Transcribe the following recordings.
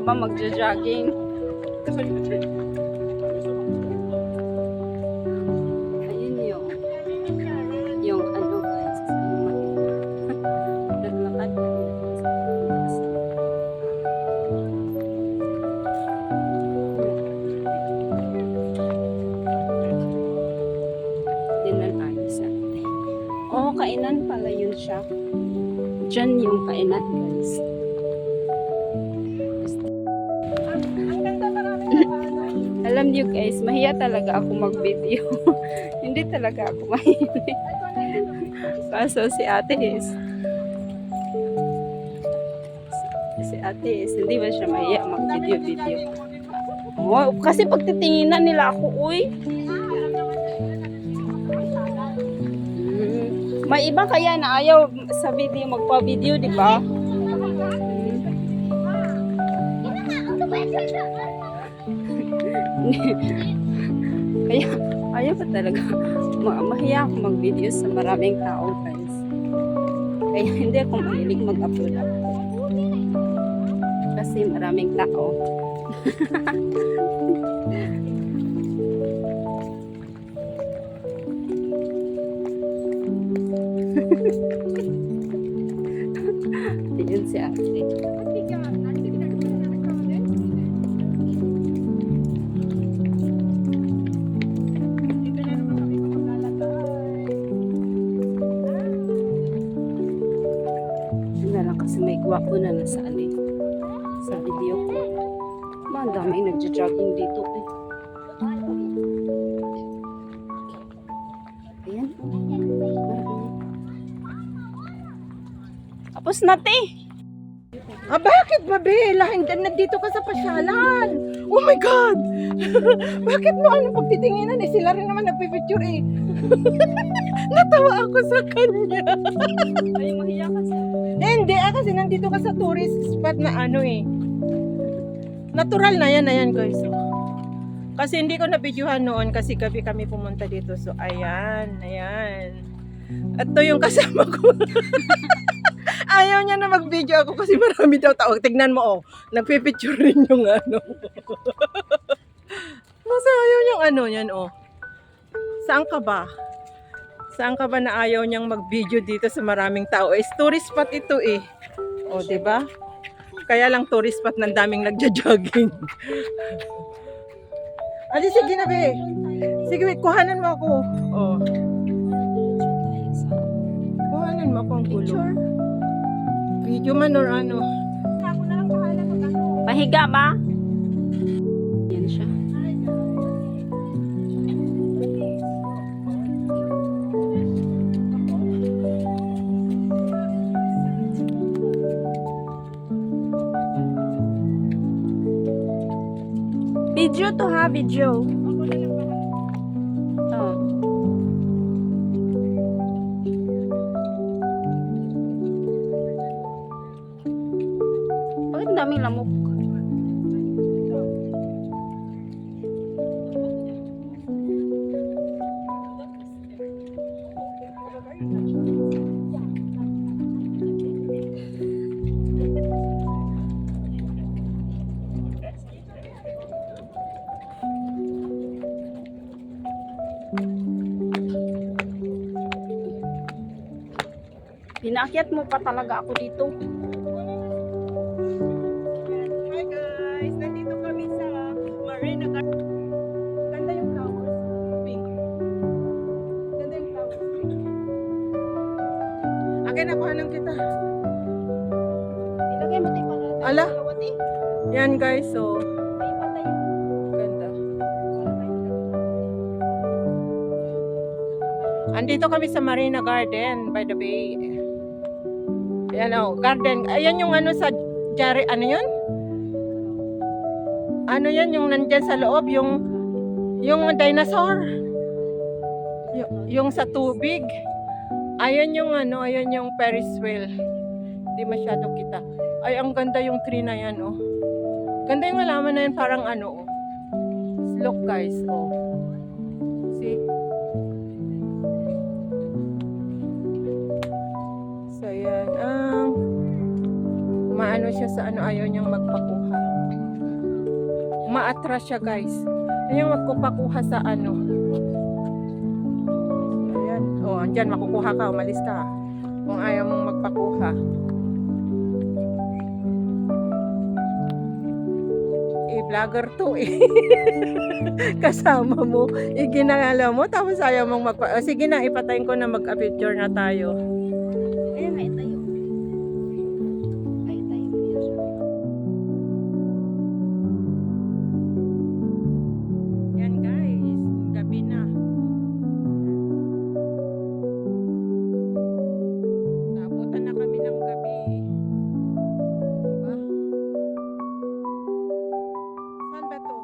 ka ba magja-jogging? Ayun yung ano guys, naglakad dinan ayos ate. Oh, kainan pala yun siya. Diyan yung kainan guys. Alam niyo guys, mahiya talaga ako mag-video. Hindi talaga ako mahilig. Kaso si ate is, hindi ba siya mahiya mag-video-video? Oh, kasi pagtitinginan nila ako, uy. May iba kaya na ayaw sa video, magpa-video, di ba? Kaya ayaw pa talaga mahiya ako mag-video sa maraming tao guys. Kaya hindi ako mahilig mag-upload kasi maraming tao. Yun si ate. Kasi may gwapo na nasa alin sa video ko. Ang daming nagja-jogging dito eh. Ayan. Tapos na te. Bakit mabela? Hindi nandito ka sa pasyalan. Oh my God! Bakit mo ano pagtitinginan eh? Sila rin naman nagpipicture eh. Natawa ako sa kanya. Ay, mahiya kasi. Hindi kasi nandito ka sa tourist spot na ano eh. Natural na yan guys. Kasi hindi ko na-videohan noon kasi gabi kami pumunta dito. So ayan. At to yung kasama ko. Ayaw niya na mag-video ako kasi marami daw tao. Tignan mo oh. Nagpipicture rin yung ano. Masa ayaw niyang ano yan oh. Saan ka ba? Saan ka ba na ayaw niyang mag-video dito sa maraming tao? Tourist spot ito eh. O, diba? Kaya lang tourist spot ng daming nagja-jogging. Ali, sige na be. Sige, wait, kuhanan mo ako. O. Kuhanan mo ako ang picture. Video man or ano. Ako na lang bahala mag ano. Pahiga ba? Yan siya. Video to ha, video. Oh. Bakit daming lamok? Pinaakyat mo pa talaga ako dito. Hi guys, nandito kami sa Marina Garden. Ganda yung flowers, pink. Ganda yung flowers, pink. Akin na kuhanan kita. Ilagay mo tayo pala. Ala, yan guys, so ganda. Andito kami sa Marina Garden by the bay. Ayan o, garden. Ayan yung ano sa jari, ano yun? Ano yan yung nandyan sa loob, yung dinosaur. Yung sa tubig. Ayan yung ano, ayan yung Ferris wheel. Hindi masyado kita. Ay, ang ganda yung tree na yan, oh. Ganda yung halaman na yan, parang ano, oh. Look guys, oh. See? So, yan. Maano siya sa ano, ayaw niyang magpakuha. maatras siya guys. Yung magkupakuha sa ano. Ayan. O, andyan, makukuha ka. Umalis ka. Kung ayaw mong magpakuha. Vlogger to eh. Kasama mo. Iginala mo. Tapos ayaw mong sige na, ipatayin ko na mag-picture na tayo. Ayan, may tayo. Ay, tayo. Yan guys. Gabi na. Naabutan na kami ng gabi. Diba? Saan ba to?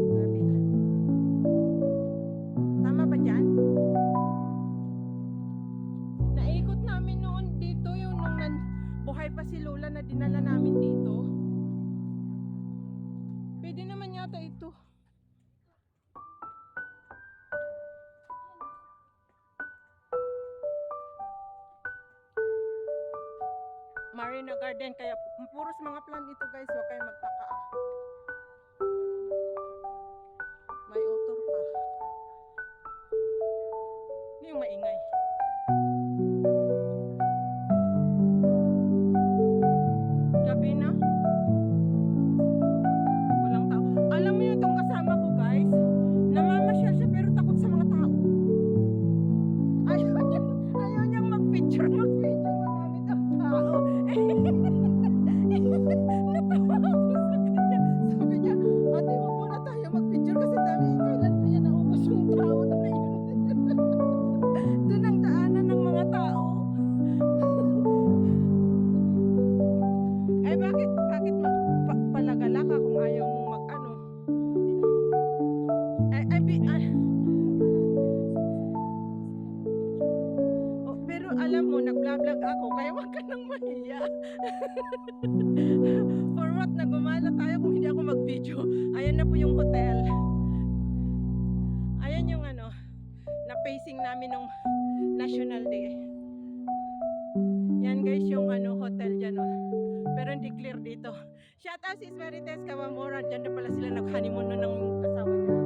Gabi na. Tama ba dyan? Naikot namin noon dito yung nung buhay pa si Lola na dinala namin dito. Pwede naman yata ito. Marina Garden, kaya puros mga plant dito guys, huwag kayo magtaka. May outdoor pa. Ano yung maingay? Gabi na. Walang tao. Alam mo yung itong kasama ko guys, namamasyal siya pero takot sa mga tao. Ayaw niyang mag-picture marami daw tao. Natawa ako sa kanya. Sabi niya, ate, wag muna tayo mag-picture kasi dami. Kailan kaya naubos yung tao na yun? Doon ang daanan ng mga tao. Eh bakit palagala ka kung ayaw mong mag-ano? Oh, pero alam mo, nag-vlog ako, kaya wag ka nang mahiya. For what, na gumala tayo kung hindi ako mag-video. Ayan na po yung hotel. Ayan yung ano, na pacing namin nung National Day. Yan guys yung ano, hotel dyan. Oh. Pero hindi clear dito. Shout out sis Veritas Kawamora. Diyan na pala sila nag-honeymoon na ng asawa niya.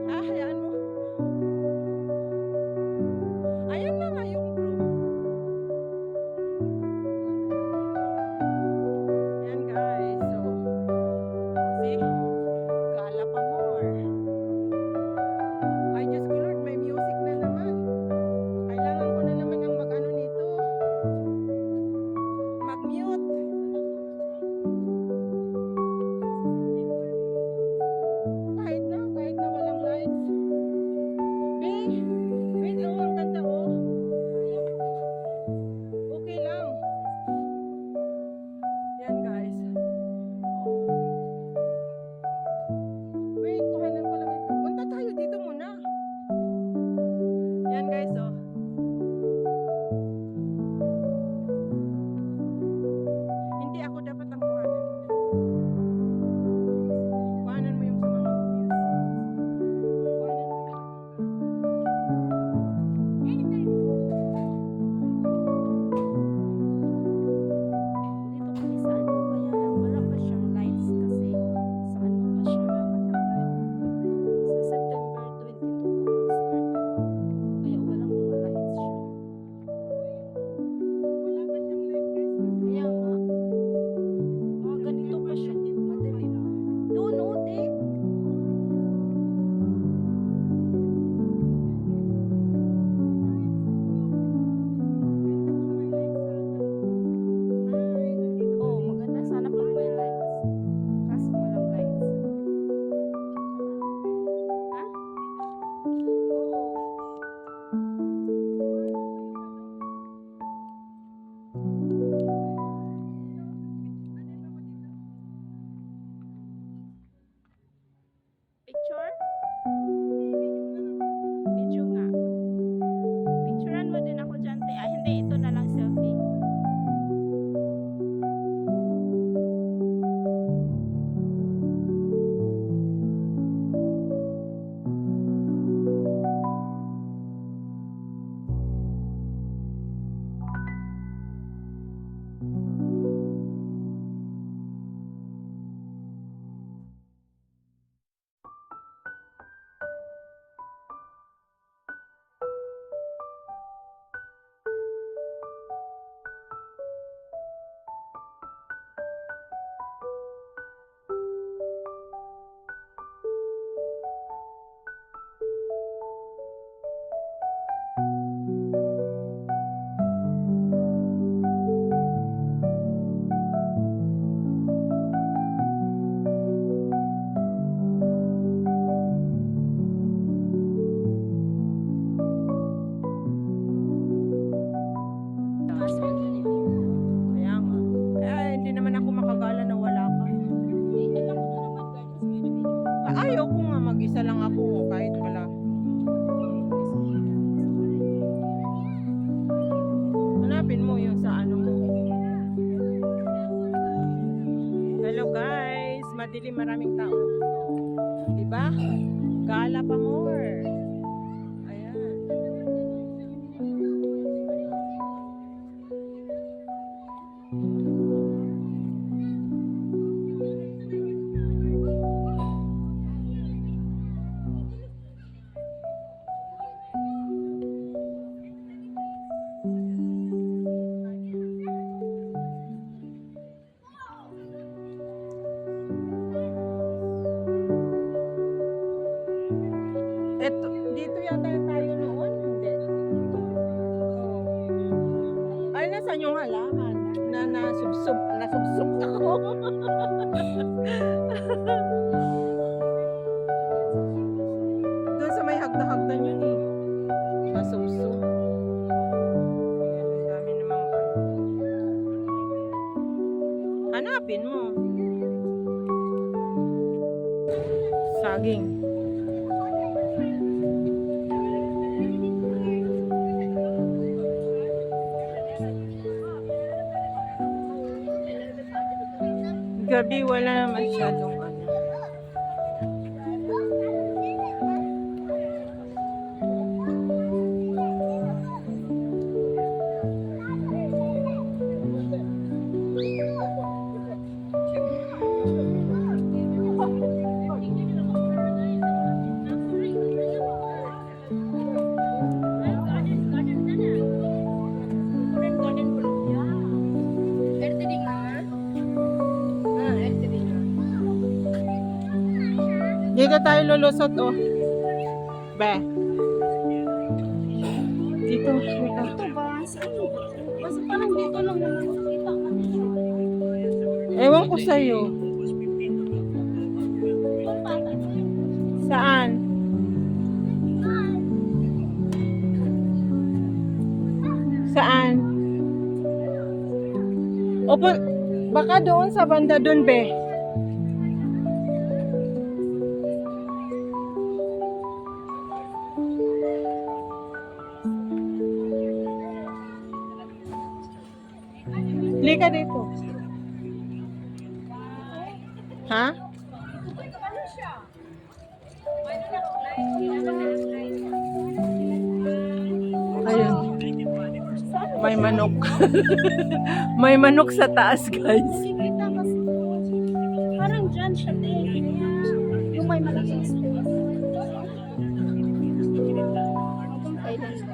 Ah, hayaan mo. Ayan na nga yung bro. Yan guys. So, see? Gala pa more. Ay, Diyos ko Lord, may music na naman. Kailangan ko na naman ang mag-ano nito. Mag-mute. madilim, maraming tao. Diba? Gala pa more. Ayan. Eto, dito yata tayo noon, hindi. Oh. Ay, nasaan yung halaman? Nasubsob ako. Doon sa may hagda-hagdan yun eh. Nasubsob. Ayan, ang dami namang hanapin mo. Saging. Gabi wala masyadong ano. Dito tayo lulusot, oh. Be. Dito. Ito ba? Saan? Basta parang dito lang naman nakita kami. Ewan ko sa'yo. Saan? Saan? Opo, baka doon sa banda doon, be. Lika dito. Ha? Ayun. May manok. May manok sa taas, guys. Kita kasi. Parang dyan siya din. Yung may malaking space. Hanggang kailan ba?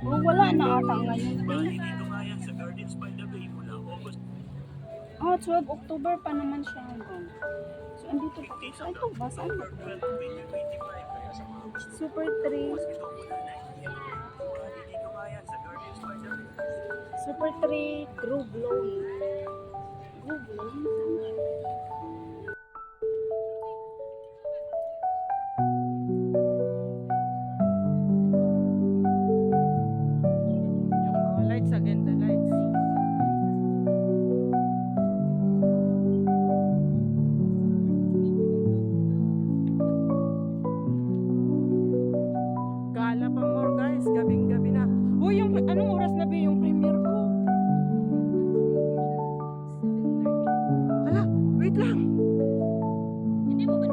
Oh, wala na ata ngayon. Ah, 12 October pa naman siya hanggang. So, andito pa. So, ito ba? Saan ba? Super 3. Super 3 Grove Loan. Grove Loan? Yung lights again, the lights. Gala pa more, guys. Gabing-gabi na. Uy, yung anong oras na ba yung premiere ko? Hala, wait lang. Hindi mo ba?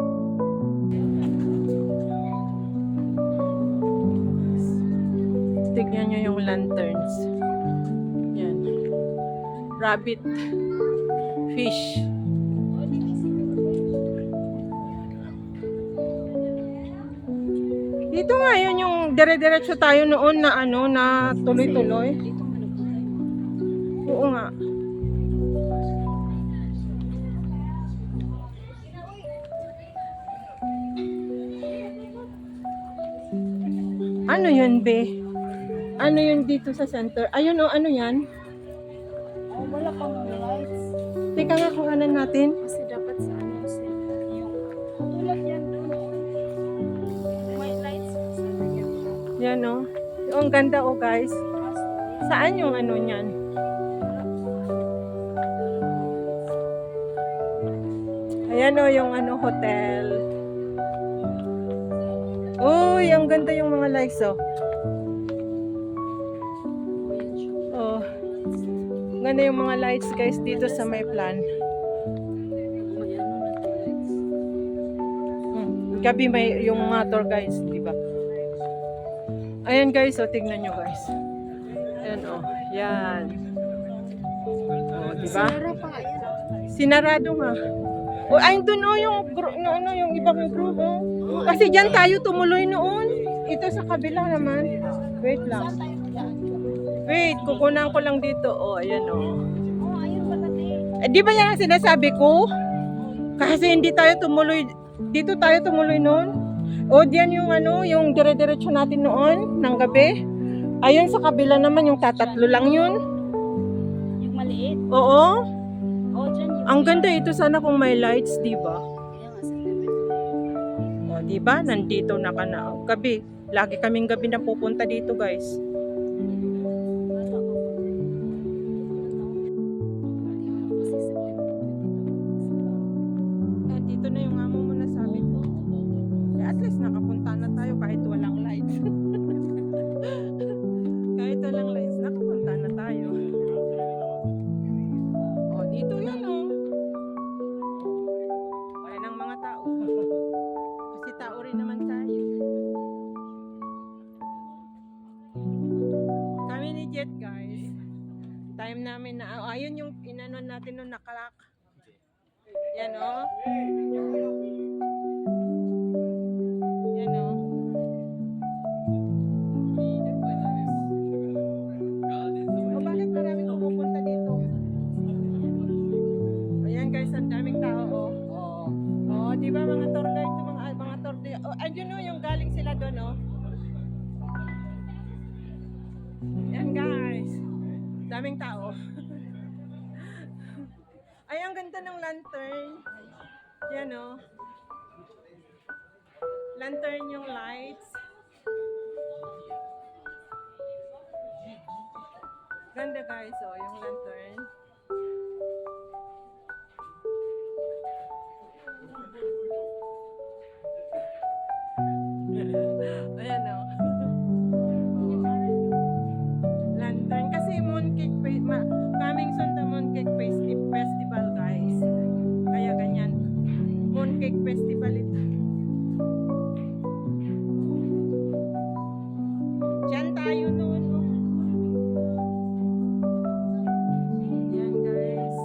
Tignan nyo yung lanterns. Yan. Rabbit. Fish. Dito nga yun yung dire-diretso tayo noon na ano na tuloy-tuloy. Dito mo nagpunta. Oo nga. Ano yun, be? Ano yun dito sa center? Ayun o, ano yan? Oh, wala pang lights. Teka nga, kuhanan natin. Kasi dapat sa ano yung tulad yan doon. May lights sa yan. Yan o. Ang ganda o, guys. Saan yung ano niyan? Ayan o, yung ano, hotel. Uy, ang ganda yung mga lights o. Oh. Ganda yung mga lights guys dito sa may plan. Gabi may yung mga tour guys, di ba? Ayan guys, so tignan nyo guys. Ayan oh, yan. Oh, di ba? Sinarado nga. O ay doon oh yung yung ibang group oh. Kasi diyan tayo tumuloy noon. Ito sa kabila naman. Wait lang. Wait, kukunan ko lang dito. Oh, ayan oh. Di ba yan ang sinasabi ko? Kasi hindi tayo tumuloy. Dito tayo tumuloy noon. O diyan yung yung dire-diretso natin noon ng gabi. Ayun sa kabila naman yung tatatlo lang yun. Yung maliit. Oo. Oh, dyan yung... Ang ganda ito sana kung may lights, di ba? Kaya nga, sa O, di ba? Nandito na ka na. Gabi. Lagi kaming gabi na pupunta dito, guys. Dito na yung amo mo na sabi ko. At least nakapunta na tayo kahit walang lights. Kahit walang lights, nakapunta na tayo. O, dito yan o. Ayan ang mga tao. Kasi tao rin naman tayo. Kami ni Jet guys. Time namin na, ayun yung inanon natin nung nakalak. Yan o. Yan o. O bakit maraming pumupunta dito? Ayan guys, ang daming tao o. Oh, di ba mga tour guide, mga tour guide. Oh, andyan o yung galing sila doon o. Yan guys. Daming tao. Ay, ang ganda ng lantern. Yan o. Lantern yung lights. Ganda guys, oh, yung lantern. Ayan o. Lantern. Kasi Mooncake coming soon the Mooncake Festival guys. Kaya ganyan. Mooncake Festival ito. Diyan tayo noon. Oh. Yan guys.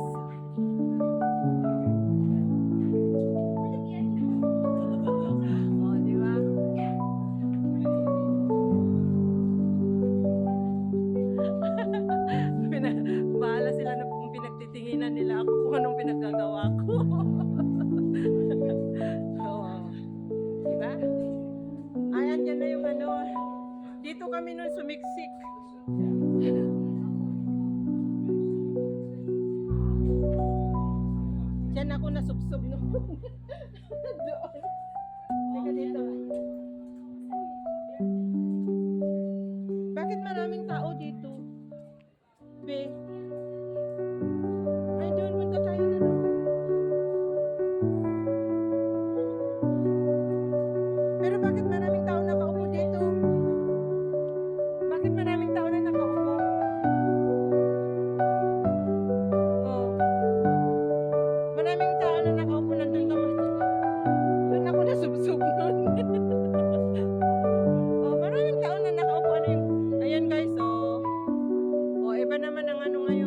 Oh, di ba? Bahala sila na kung pinagtitinginan nila ako kung anong pinaggagawa ko. Oo. Diba? Ayan, dyan na yung dito kami nun sumiksik. Dyan ako nasubsob nun. Doon. Teka dito. Bakit maraming tao dito? Be. Ay, doon punta tayo na doon. Pero bakit maraming tao nakaupo dito? Bakit maraming tao na nakaupo? Oh. Maraming tao na nakaupo na doon naman. Doon ako nasubsob nun. Oh, maraming tao na nakaupo. Ayan guys, oh. Oh, iba naman ang ngayon.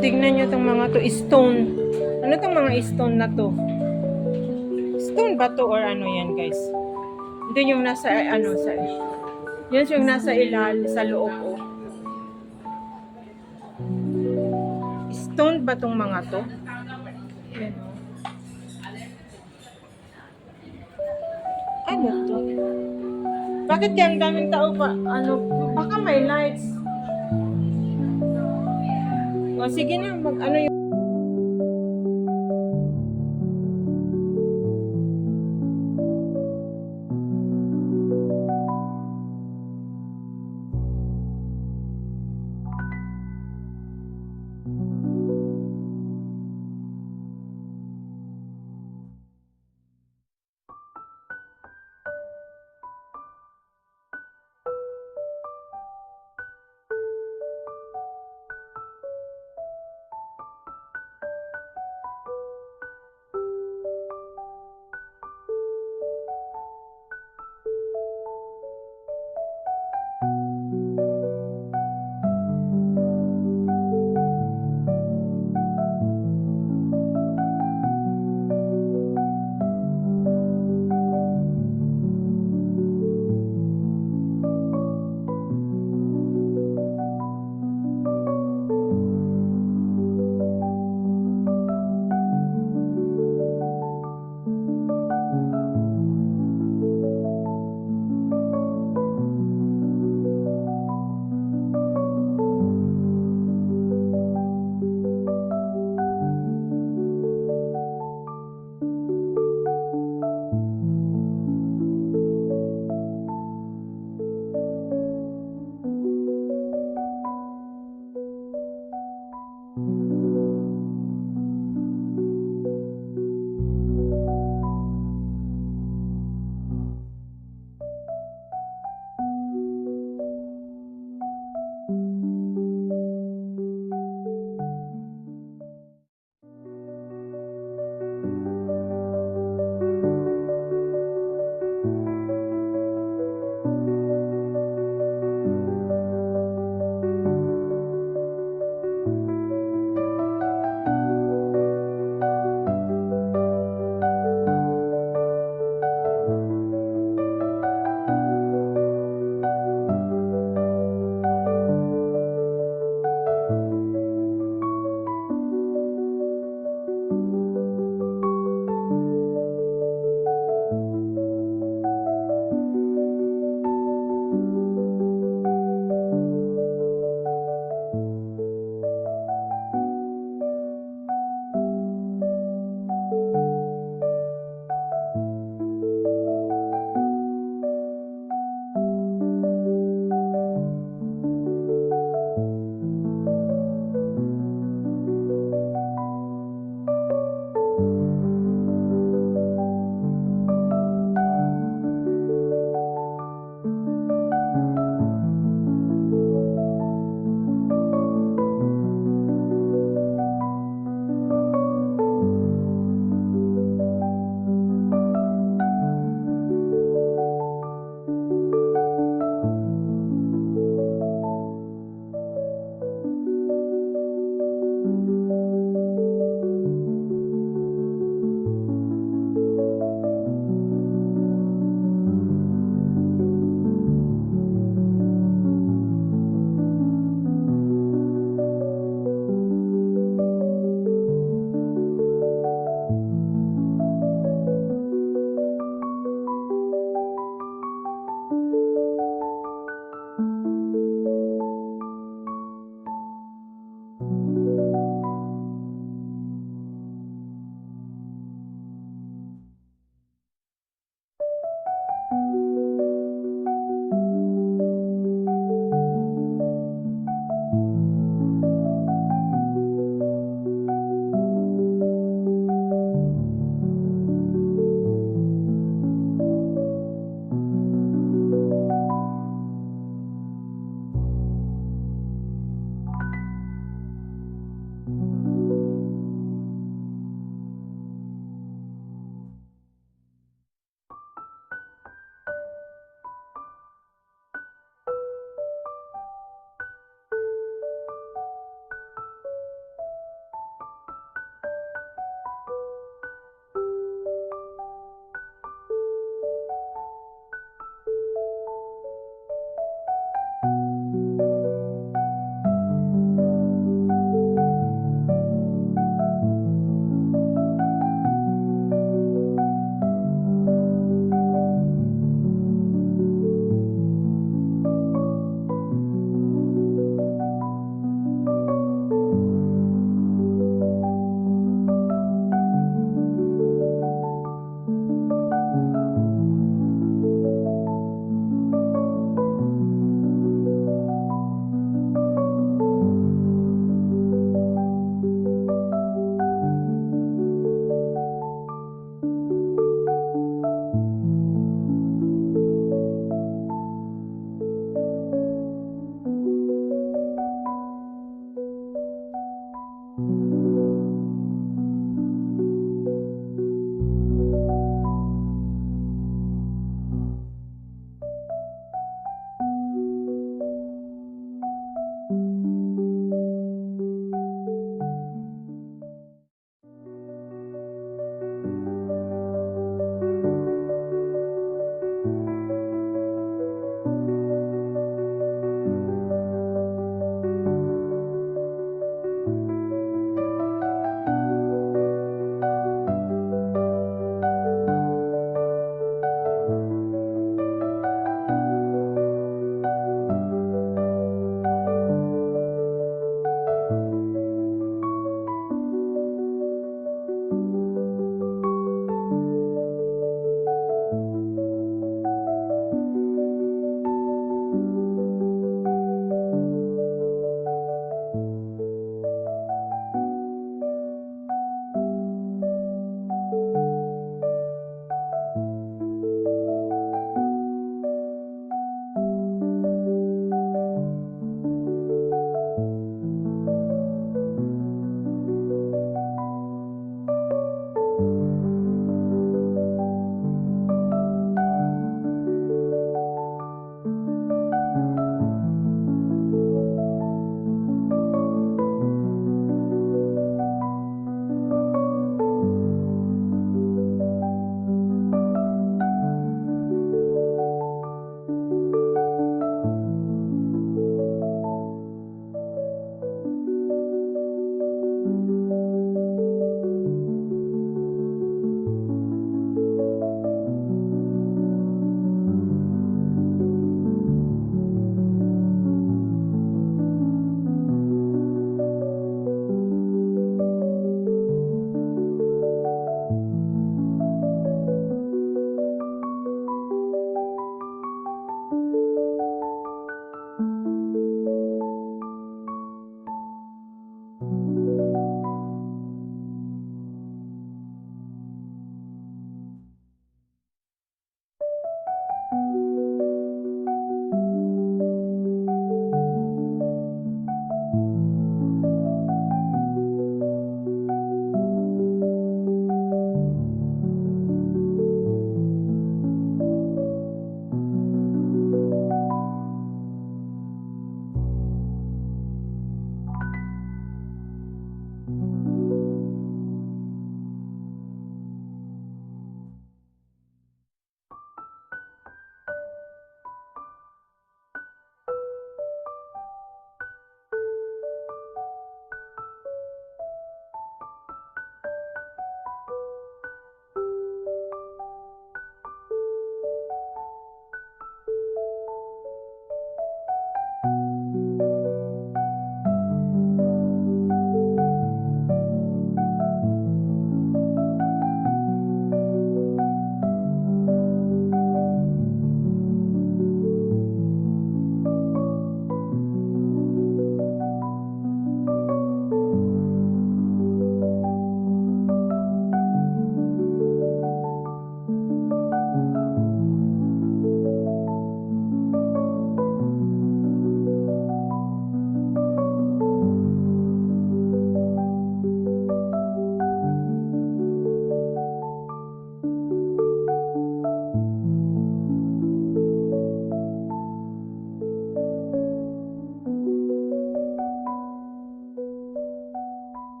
Tignan nyo itong mga to, stone. Ano itong mga stone na to? Stone ba to or ano yan guys? Hindi yung nasa ano sa yan yung nasa sa loob oh. Stone ba tong mga to? Yan, oh. Ano to? Bakit kaya ang daming tao pa? Ano? Baka may lights. O sige na, mag ano yung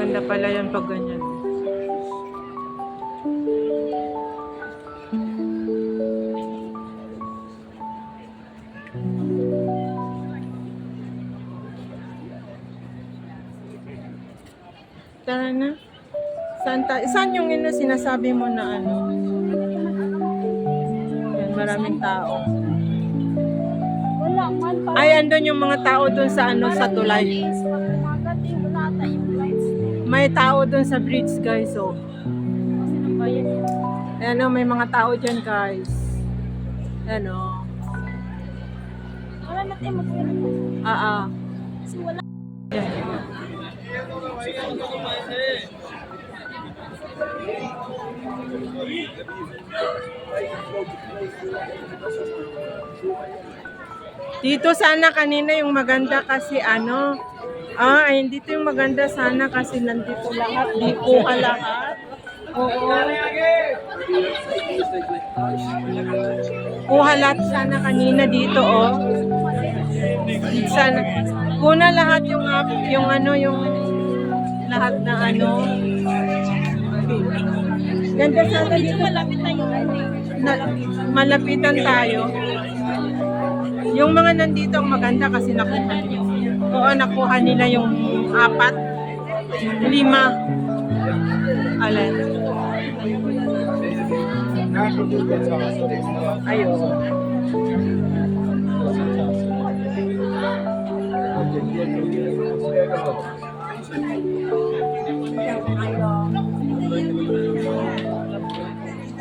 Maganda pala yan pag ganyan. Tara na. Saan yung sinasabi mo na ano? Yan, maraming tao. Wala man pa. Ay, andun yung mga tao dun sa ano, sa tulay. Magating wala tayong lights. May tao dun sa bridge, guys. Oh. Kasi nang bayan yun. Ayan, oh, may mga tao dyan, guys. Ayan, oh. Wala natin mag-iwan. Kasi wala. Dito sana kanina yung maganda kasi ano, ay dito yung maganda sana kasi nandito lahat, di kuha lahat. Oo. Kuha lahat sana kanina dito, oh. Sana, kuna lahat yung ano, yung lahat na ano. Ganda sana dito. Malapit tayo. Malapitan tayo. Yung mga nandito ang maganda kasi nakuha nila. Oo, nakuha nila yung 4, 5. Alin? Ayun.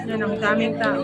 Yan ang daming tao.